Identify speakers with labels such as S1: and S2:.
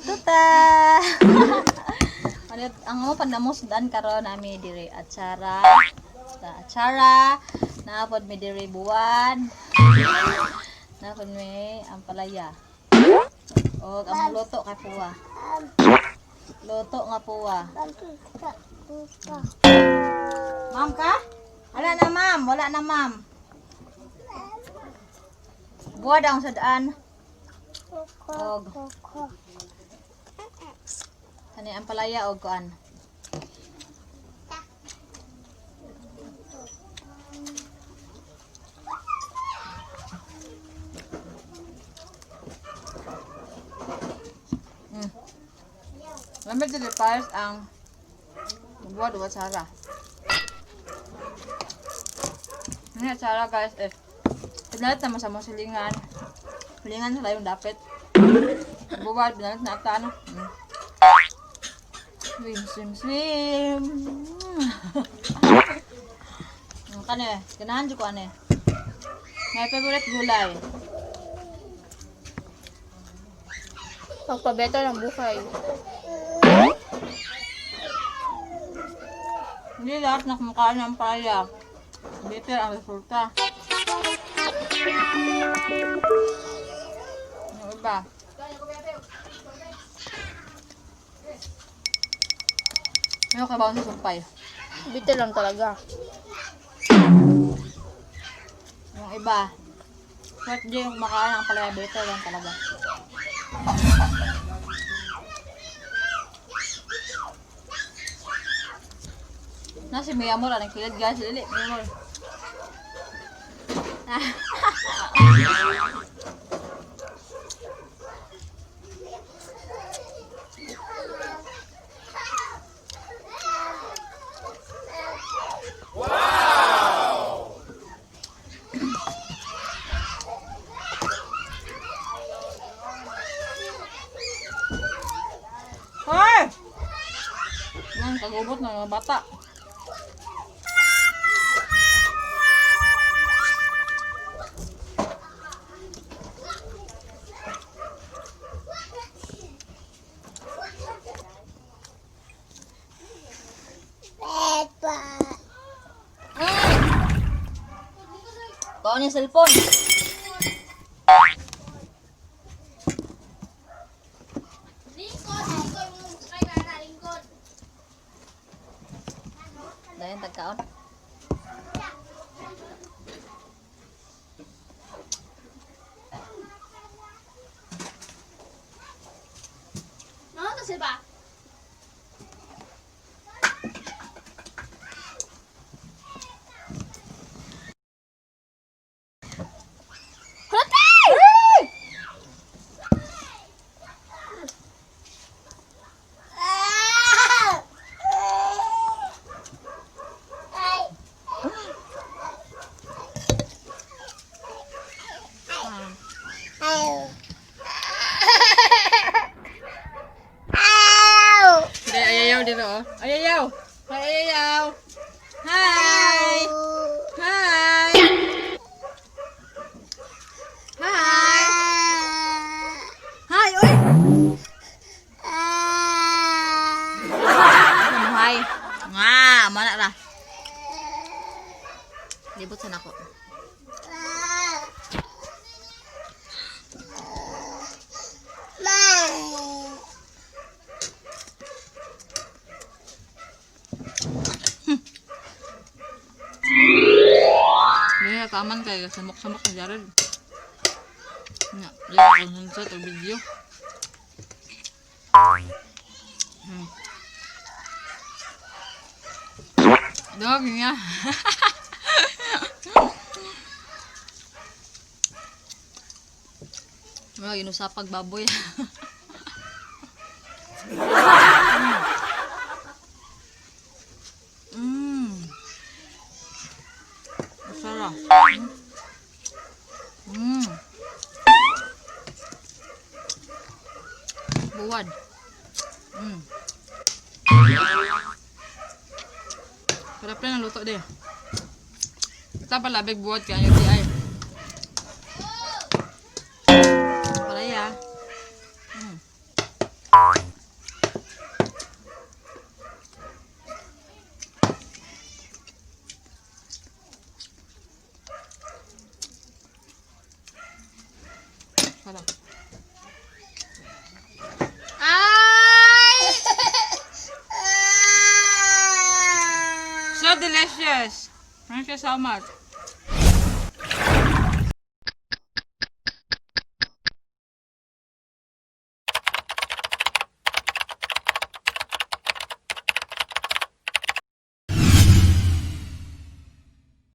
S1: Tuta. Ano ang mo pandamusdan karon nami diri atsara. Atsara, naapod mi diri buwan. Naapod mi ang palaya. Og ang luto kay puwa. Luto nga puwa. Ma'am ka? Wala na ma'am, wala na ma'am. Buwa daw sa daan. Og kani ang palaya og kuan. Lamig dili pares ang buwa duwa sara. Ini sara guys pinalit naman sa mga silingan. Silingan sa layong dapit. Buwa pinalit na ata ano. Swim. Ang kane, ganahan dyan ko ane. My favorite gulay.
S2: Pagpabeto ng buhay.
S1: Hindi lahat na kumakain ng palaya. Bitter ang resulta. Yung iba. May kabaw sa sumpay.
S2: Bitter lang talaga.
S1: Yung iba. Kahit di yung kumakain ng palaya, bitter lang talaga. Nasi Mia mo lang kilid guys, dili mo. Hoy! Nang kagubot ng mga bata. Kau ni cellphone. Dayan tagkaon.
S2: Ano to silba?
S1: Ayayaw dito oh. Ayayaw. Ayayaw. Hi. Hi. Hi. Hi, oy. Hi. Nga, mana ra. Libot sa nako. Kaya kaman kayo samok-samok na Jared. Nga, lihat ko sa ito video. Dog niya. Wala ginusapag baboy. Sarap. Buwad. Sarap na ang luto din. Ito pala, big buwad kaya yung di ay. Palaya. Thank you so much.